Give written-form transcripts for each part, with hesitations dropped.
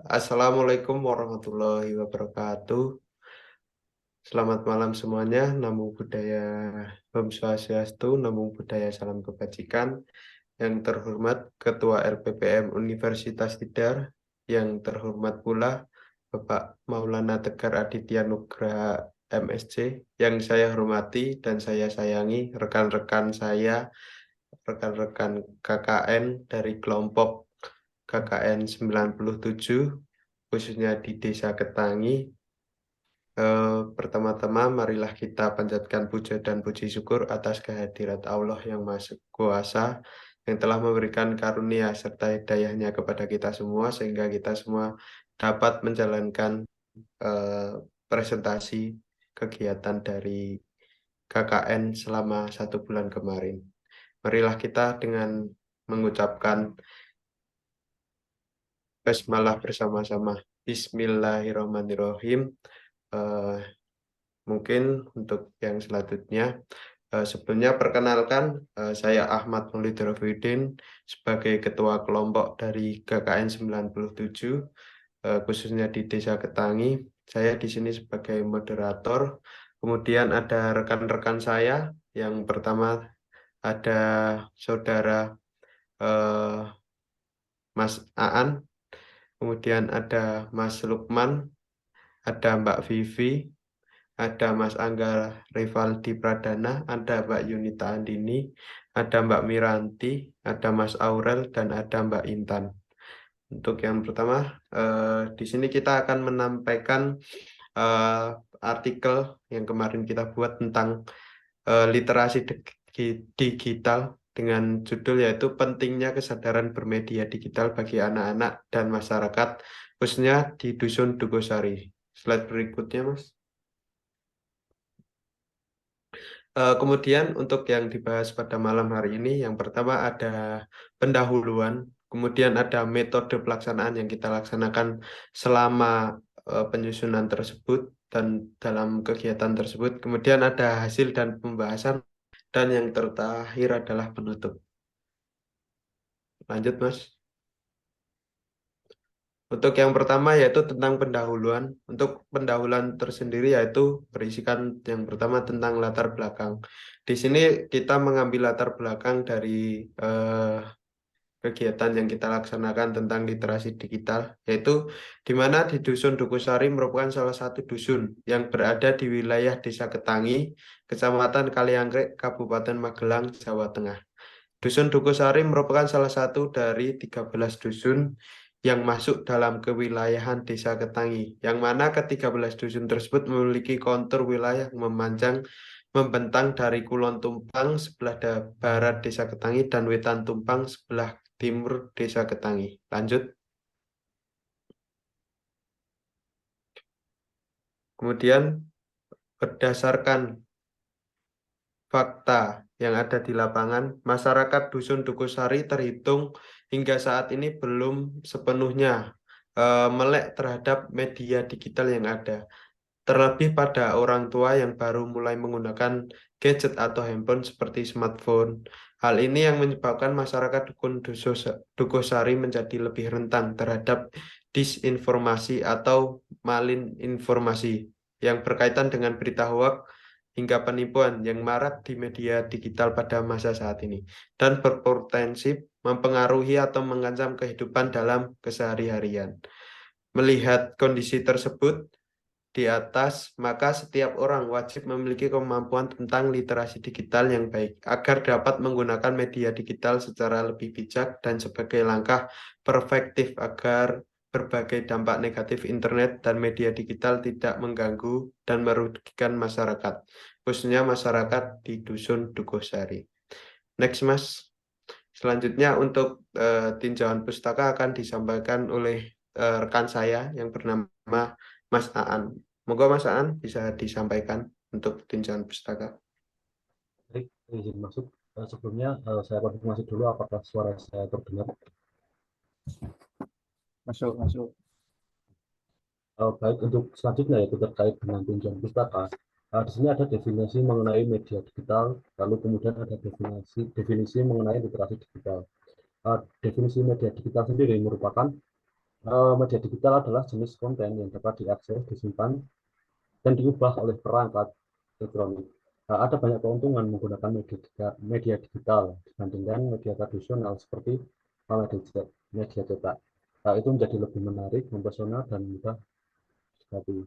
Assalamualaikum warahmatullahi wabarakatuh. Selamat malam semuanya. Namo Buddhaya, Om Swastiastu, Namo Buddhaya, salam kebajikan. Yang terhormat Ketua RPPM Universitas Tidar, yang terhormat pula Bapak Maulana Tegar Aditya Nugraha MSc, yang saya hormati dan saya sayangi rekan-rekan saya, rekan-rekan KKN dari kelompok KKN 97, khususnya di Desa Ketangi. Pertama-tama marilah kita panjatkan puja dan puji syukur atas kehadirat Allah yang Maha Kuasa yang telah memberikan karunia serta hidayahnya kepada kita semua sehingga kita semua dapat menjalankan eh, presentasi kegiatan dari KKN selama 1 bulan kemarin. Marilah kita dengan mengucapkan basmalah bersama-sama. Bismillahirrahmanirrahim. Eh, Mungkin untuk yang selanjutnya, sebelumnya perkenalkan, saya Ahmad Maulid Rafiuddin sebagai Ketua Kelompok dari KKN 97, khususnya di Desa Ketangi. Saya di sini sebagai moderator. Kemudian ada rekan-rekan saya. Yang pertama ada Saudara eh, Mas Aan, kemudian ada Mas Lukman, ada Mbak Vivi, ada Mas Angga Rivaldi Pradana, ada Mbak Yunita Andini, ada Mbak Miranti, ada Mas Aurel, dan ada Mbak Intan. Untuk yang pertama, di sini kita akan menampaikan eh, artikel yang kemarin kita buat tentang literasi digital dengan judul yaitu pentingnya kesadaran bermedia digital bagi anak-anak dan masyarakat, khususnya di Dusun Dugosari. Slide berikutnya, Mas. Kemudian untuk yang dibahas pada malam hari ini, yang pertama ada pendahuluan, kemudian ada metode pelaksanaan yang kita laksanakan selama penyusunan tersebut dan dalam kegiatan tersebut, kemudian ada hasil dan pembahasan, dan yang terakhir adalah penutup. Lanjut, Mas. Untuk yang pertama yaitu tentang pendahuluan. Untuk pendahuluan tersendiri yaitu berisikan yang pertama tentang latar belakang. Di sini kita mengambil latar belakang dari kegiatan yang kita laksanakan tentang literasi digital, yaitu di mana di Dusun Dukusari merupakan salah satu dusun yang berada di wilayah Desa Ketangi, Kecamatan Kalianggrek, Kabupaten Magelang, Jawa Tengah. Dusun Dukusari merupakan salah satu dari 13 dusun yang masuk dalam kewilayahan Desa Ketangi, yang mana ke-13 dusun tersebut memiliki kontur wilayah memanjang membentang dari Kulon Tumpang sebelah barat Desa Ketangi dan Wetan Tumpang sebelah timur Desa Ketangi. Lanjut. Kemudian berdasarkan fakta yang ada di lapangan, masyarakat Dusun Dukusari terhitung hingga saat ini belum sepenuhnya melek terhadap media digital yang ada. Terlebih pada orang tua yang baru mulai menggunakan gadget atau handphone seperti smartphone. Hal ini yang menyebabkan masyarakat Dukosari menjadi lebih rentan terhadap disinformasi atau malinformasi yang berkaitan dengan berita hoak hingga penipuan yang marak di media digital pada masa saat ini dan berpotensi mempengaruhi atau mengancam kehidupan dalam kesehari-harian. Melihat kondisi tersebut di atas, maka setiap orang wajib memiliki kemampuan tentang literasi digital yang baik agar dapat menggunakan media digital secara lebih bijak dan sebagai langkah preventif agar berbagai dampak negatif internet dan media digital tidak mengganggu dan merugikan masyarakat, khususnya masyarakat di Dusun Dugosari. Next, Mas. Selanjutnya untuk tinjauan pustaka akan disampaikan oleh rekan saya yang bernama Mas Aan. Moga Mas Aan bisa disampaikan untuk tinjauan pustaka. Baik, izin masuk. Sebelumnya saya konfirmasi dulu apakah suara saya terdengar. Masuk. Baik, untuk selanjutnya yaitu terkait dengan tinjauan pustaka. Di sini ada definisi mengenai media digital, lalu kemudian ada definisi mengenai literasi digital. Definisi media digital sendiri merupakan Media digital adalah jenis konten yang dapat diakses, disimpan, dan diubah oleh perangkat elektronik. Ada banyak keuntungan menggunakan media digital dibandingkan media tradisional seperti media cetak. Itu menjadi lebih menarik, mempesona, dan mudah didapati.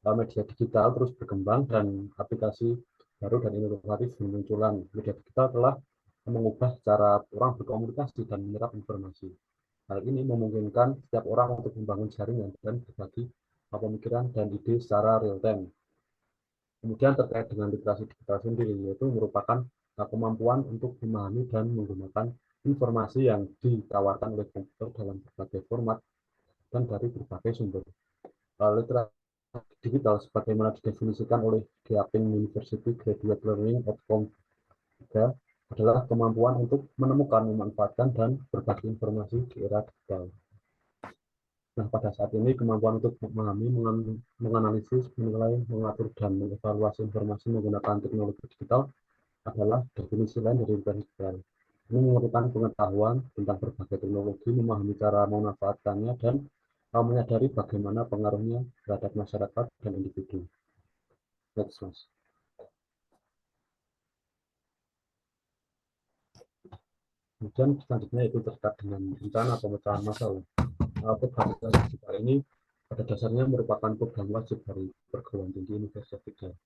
Media digital terus berkembang dan aplikasi baru dan inovatif bermunculan. Media digital telah mengubah cara orang berkomunikasi dan menyerap informasi. Hal ini memungkinkan setiap orang untuk membangun jaringan dan berbagi pemikiran dan ide secara real time. Kemudian terkait dengan literasi digital sendiri, yaitu merupakan kemampuan untuk memahami dan menggunakan informasi yang ditawarkan oleh komputer dalam berbagai format dan dari berbagai sumber. Literasi digital sebagaimana didefinisikan oleh Deeping University Graduate Learning Outcome 3 adalah kemampuan untuk menemukan, memanfaatkan, dan berbagi informasi di era digital. Nah, pada saat ini kemampuan untuk memahami, menganalisis, menilai, mengatur, dan mengevaluasi informasi menggunakan teknologi digital adalah definisi lain dari literasi digital. Ini memerlukan pengetahuan tentang berbagai teknologi, memahami cara memanfaatkannya, dan menyadari bagaimana pengaruhnya terhadap masyarakat dan individu. Next, Mas. Kemudian selanjutnya itu terkait dengan rencana pemecahan masalah. Program literasi digital ini pada dasarnya merupakan program wajib dari perguruan tinggi Universitas Tidar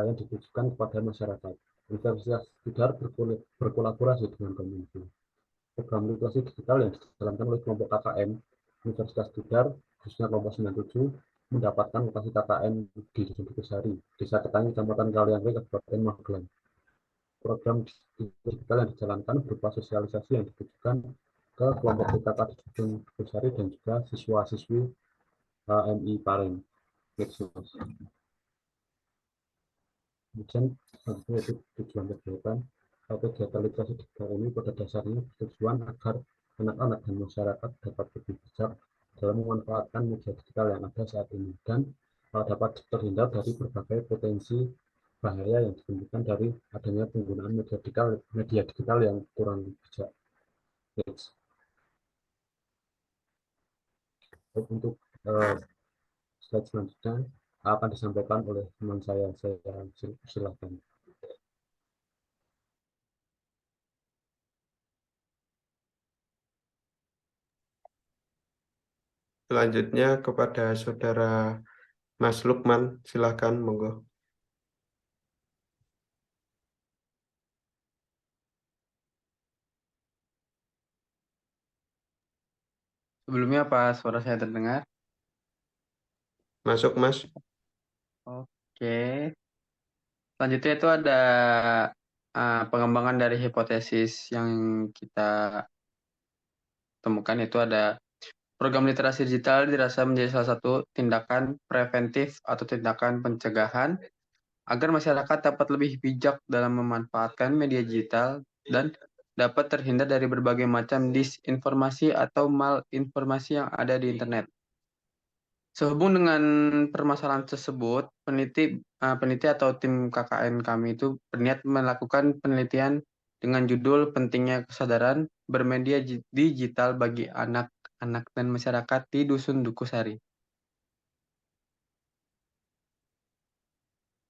yang ditujukan kepada masyarakat. Universitas Tidar berkolaborasi dengan Kominfo. Program literasi digital yang dijalankan oleh kelompok KKN Universitas Tidar, khususnya kelompok 97, mendapatkan lokasi KKN di Dusun Dukusari, Desa Ketangi, Kecamatan Kaliangke, Kabupaten Magelang. Program digital yang dijalankan berupa sosialisasi yang ditujukan ke kelompok PKK di Dusun Dukusari dan juga siswa-siswi HMI Paren. Kemudian selanjutnya itu tujuan kegiatan. Kegiatan literasi digital ini pada dasarnya bertujuan agar anak-anak dan masyarakat dapat lebih bijak dalam memanfaatkan media digital yang ada saat ini dan dapat terhindar dari berbagai potensi bahaya yang ditimbulkan dari adanya penggunaan media digital yang kurang bijak. Next. Untuk slide selanjutnya akan disampaikan oleh teman saya silakan. Selanjutnya kepada Saudara Mas Lukman, silakan monggo. Sebelumnya apa suara saya terdengar? Masuk, Mas. Oke. Selanjutnya itu ada pengembangan dari hipotesis yang kita temukan, itu ada program literasi digital dirasa menjadi salah satu tindakan preventif atau tindakan pencegahan agar masyarakat dapat lebih bijak dalam memanfaatkan media digital dan dapat terhindar dari berbagai macam disinformasi atau malinformasi yang ada di internet. Sehubung dengan permasalahan tersebut, peneliti atau tim KKN kami itu berniat melakukan penelitian dengan judul Pentingnya Kesadaran Bermedia Digital bagi Anak-anak dan Masyarakat di Dusun Dukusari.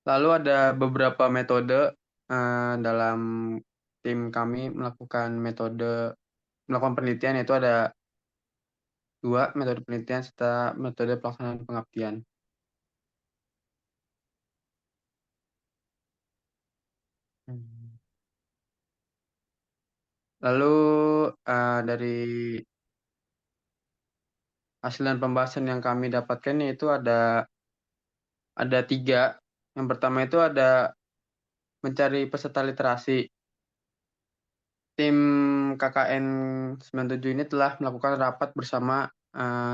Lalu ada beberapa metode dalam tim kami melakukan penelitian, yaitu ada 2 metode penelitian serta metode pelaksanaan pengabdian. Lalu dari hasil dan pembahasan yang kami dapatkan yaitu ada 3. Yang pertama itu ada mencari peserta literasi. Tim KKN 97 ini telah melakukan rapat bersama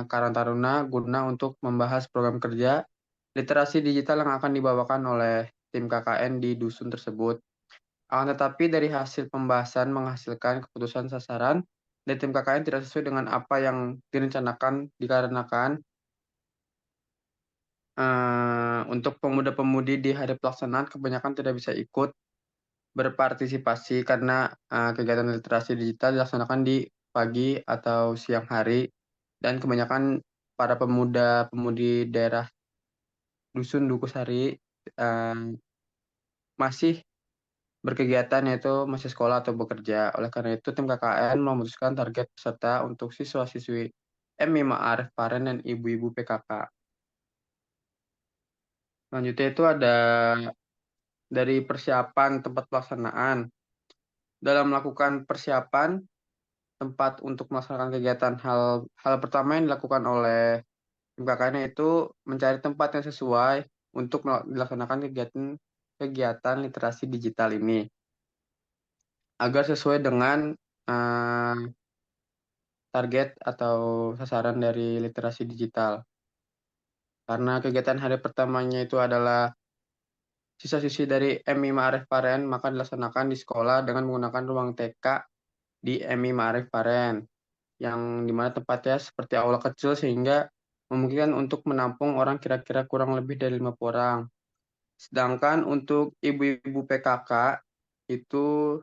Karang Taruna guna untuk membahas program kerja literasi digital yang akan dibawakan oleh tim KKN di dusun tersebut. Akan tetapi dari hasil pembahasan menghasilkan keputusan sasaran dari tim KKN tidak sesuai dengan apa yang direncanakan dikarenakan untuk pemuda-pemudi di hari pelaksanaan kebanyakan tidak bisa ikut berpartisipasi karena kegiatan literasi digital dilaksanakan di pagi atau siang hari. dan kebanyakan para pemuda-pemudi daerah Dusun Dukusari masih berkegiatan, yaitu masih sekolah atau bekerja. Oleh karena itu, tim KKN memutuskan target peserta untuk siswa-siswi MI Ma'arif Paren dan ibu-ibu PKK. Selanjutnya itu ada dari persiapan tempat pelaksanaan. Dalam melakukan persiapan tempat untuk melaksanakan kegiatan, hal pertama yang dilakukan oleh tim KKN itu mencari tempat yang sesuai untuk dilaksanakan kegiatan literasi digital ini agar sesuai dengan eh, target atau sasaran dari literasi digital. Karena kegiatan hari pertamanya itu adalah siswa-siswi dari MI Ma'arif Paren, maka dilaksanakan di sekolah dengan menggunakan ruang TK di MI Ma'arif Paren, yang dimana tempatnya seperti aula kecil sehingga memungkinkan untuk menampung orang kira-kira kurang lebih dari 50 orang. Sedangkan untuk ibu-ibu PKK itu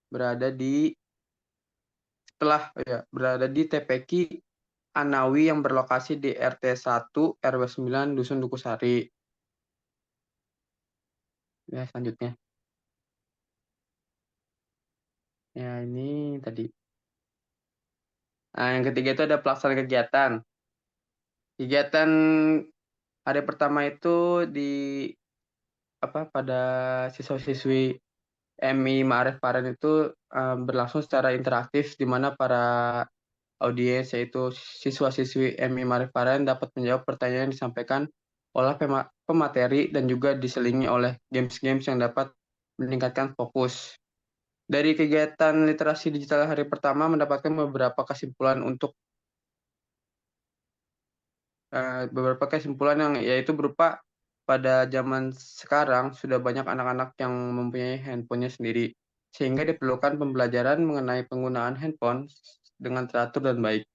berada di berada di TPQ Anawi yang berlokasi di RT 1 RW 9 Dusun Dukusari. Ya, selanjutnya. Ya, ini tadi. Nah, yang ketiga itu ada pelaksanaan kegiatan. Kegiatan hari pertama itu pada siswa-siswi MI Ma'arif Paren itu berlangsung secara interaktif, di mana para audiens yaitu siswa-siswi MI Ma'arif Paren dapat menjawab pertanyaan yang disampaikan oleh pemateri dan juga diselingi oleh games-games yang dapat meningkatkan fokus. Dari kegiatan literasi digital hari pertama mendapatkan beberapa kesimpulan yang yaitu berupa pada zaman sekarang sudah banyak anak-anak yang mempunyai handphonenya sendiri, sehingga diperlukan pembelajaran mengenai penggunaan handphone dengan teratur dan baik.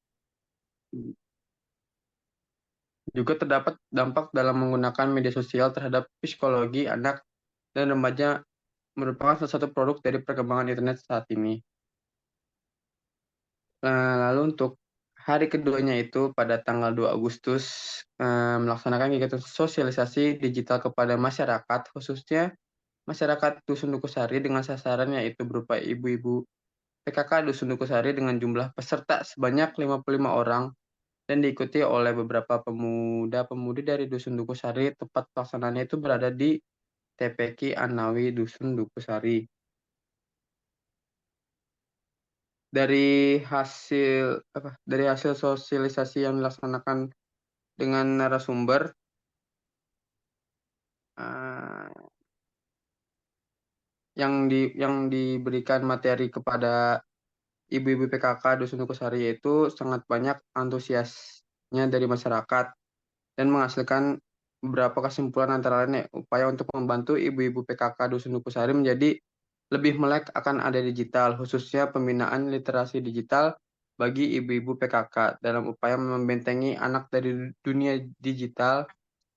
Juga terdapat dampak dalam menggunakan media sosial terhadap psikologi anak dan remaja, merupakan salah satu produk dari perkembangan internet saat ini. Lalu untuk hari keduanya itu pada tanggal 2 Agustus melaksanakan kegiatan sosialisasi digital kepada masyarakat, khususnya masyarakat Dusun Dukusari dengan sasaran yaitu berupa ibu-ibu PKK Dusun Dukusari dengan jumlah peserta sebanyak 55 orang dan diikuti oleh beberapa pemuda-pemudi dari Dusun Dukusari. Tempat pelaksanaannya itu berada di TPQ Anawi Dusun Dukusari. Dari hasil sosialisasi yang dilaksanakan dengan narasumber yang diberikan materi kepada ibu-ibu PKK Dusun Dukusari, yaitu sangat banyak antusiasnya dari masyarakat dan menghasilkan beberapa kesimpulan, antara lainnya upaya untuk membantu ibu-ibu PKK Dusun Dukusari menjadi lebih melek akan ada digital, khususnya pembinaan literasi digital bagi ibu-ibu PKK dalam upaya membentengi anak dari dunia digital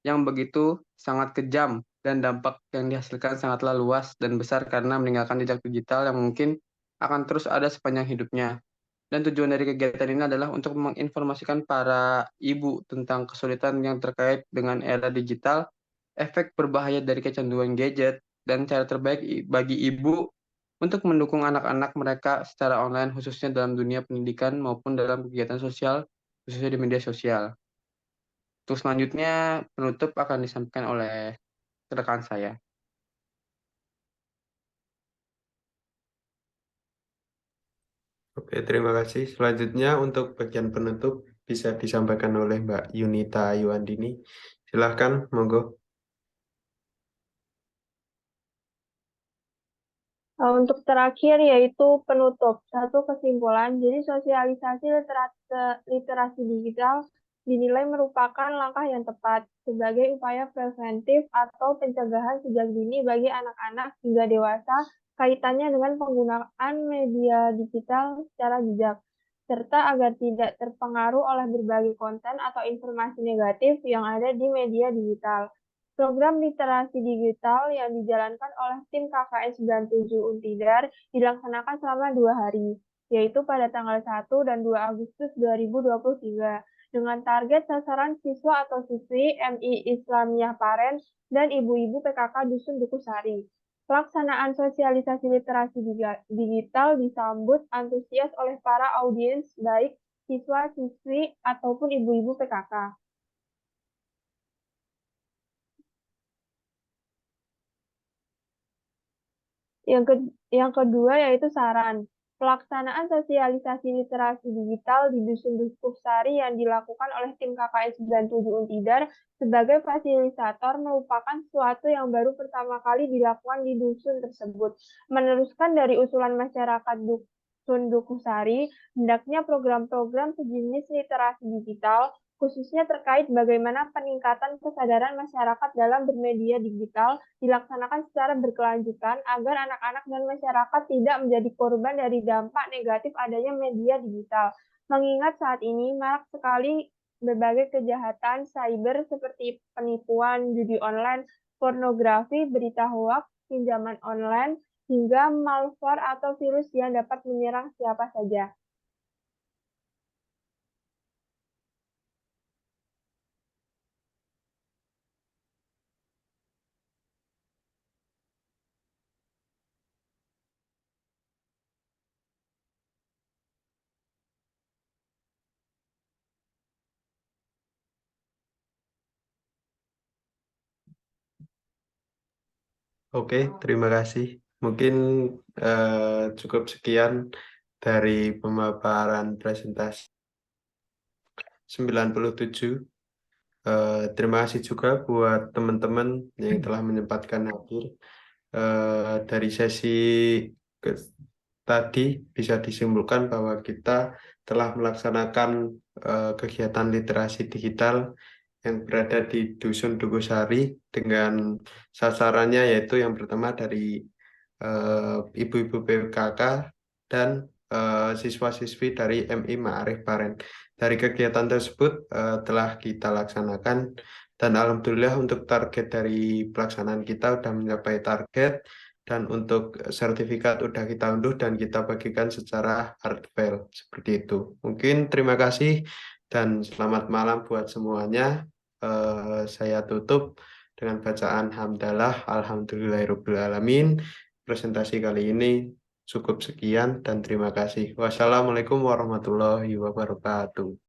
yang begitu sangat kejam dan dampak yang dihasilkan sangatlah luas dan besar karena meninggalkan jejak digital yang mungkin akan terus ada sepanjang hidupnya. Dan tujuan dari kegiatan ini adalah untuk menginformasikan para ibu tentang kesulitan yang terkait dengan era digital, efek berbahaya dari kecanduan gadget, dan cara terbaik bagi ibu untuk mendukung anak-anak mereka secara online, khususnya dalam dunia pendidikan maupun dalam kegiatan sosial, khususnya di media sosial. Untuk selanjutnya, penutup akan disampaikan oleh rekan saya. Oke, terima kasih. Selanjutnya untuk bagian penutup bisa disampaikan oleh Mbak Yunita Yuandini. Silahkan, monggo. Untuk terakhir yaitu penutup. Satu kesimpulan, jadi sosialisasi literasi digital dinilai merupakan langkah yang tepat sebagai upaya preventif atau pencegahan sejak dini bagi anak-anak hingga dewasa kaitannya dengan penggunaan media digital secara bijak, serta agar tidak terpengaruh oleh berbagai konten atau informasi negatif yang ada di media digital. Program literasi digital yang dijalankan oleh tim KKN 97 Untidar dilaksanakan selama 2 hari. yaitu pada tanggal 1 dan 2 Agustus 2023, dengan target sasaran siswa atau siswi MI Islamiyah Paren dan ibu-ibu PKK Dusun Dukusari. Pelaksanaan sosialisasi literasi digital disambut antusias oleh para audiens, baik siswa, siswi, ataupun ibu-ibu PKK. Yang kedua yaitu saran. Pelaksanaan sosialisasi literasi digital di Dusun Dukusari yang dilakukan oleh tim KKN 97 Untidar sebagai fasilitator merupakan sesuatu yang baru pertama kali dilakukan di dusun tersebut. Meneruskan dari usulan masyarakat Dusun Dukusari, hendaknya program-program sejenis literasi digital khususnya terkait bagaimana peningkatan kesadaran masyarakat dalam bermedia digital dilaksanakan secara berkelanjutan agar anak-anak dan masyarakat tidak menjadi korban dari dampak negatif adanya media digital. Mengingat saat ini marak sekali berbagai kejahatan cyber seperti penipuan, judi online, pornografi, berita hoaks, pinjaman online, hingga malware atau virus yang dapat menyerang siapa saja. Oke, terima kasih. Mungkin cukup sekian dari pemaparan presentasi 97. Terima kasih juga buat teman-teman yang telah menyempatkan hadir. Dari sesi tadi bisa disimpulkan bahwa kita telah melaksanakan kegiatan literasi digital yang berada di Dusun Dukusari dengan sasarannya yaitu yang pertama dari ibu-ibu PKK dan siswa-siswi dari MI Ma'arif Paren. Dari kegiatan tersebut telah kita laksanakan dan alhamdulillah untuk target dari pelaksanaan kita sudah mencapai target dan untuk sertifikat sudah kita unduh dan kita bagikan secara hard file seperti itu. Mungkin terima kasih dan selamat malam buat semuanya. Saya tutup dengan bacaan hamdalah alhamdulillahirrabbilalamin. Presentasi kali ini cukup sekian dan terima kasih. Wassalamualaikum warahmatullahi wabarakatuh.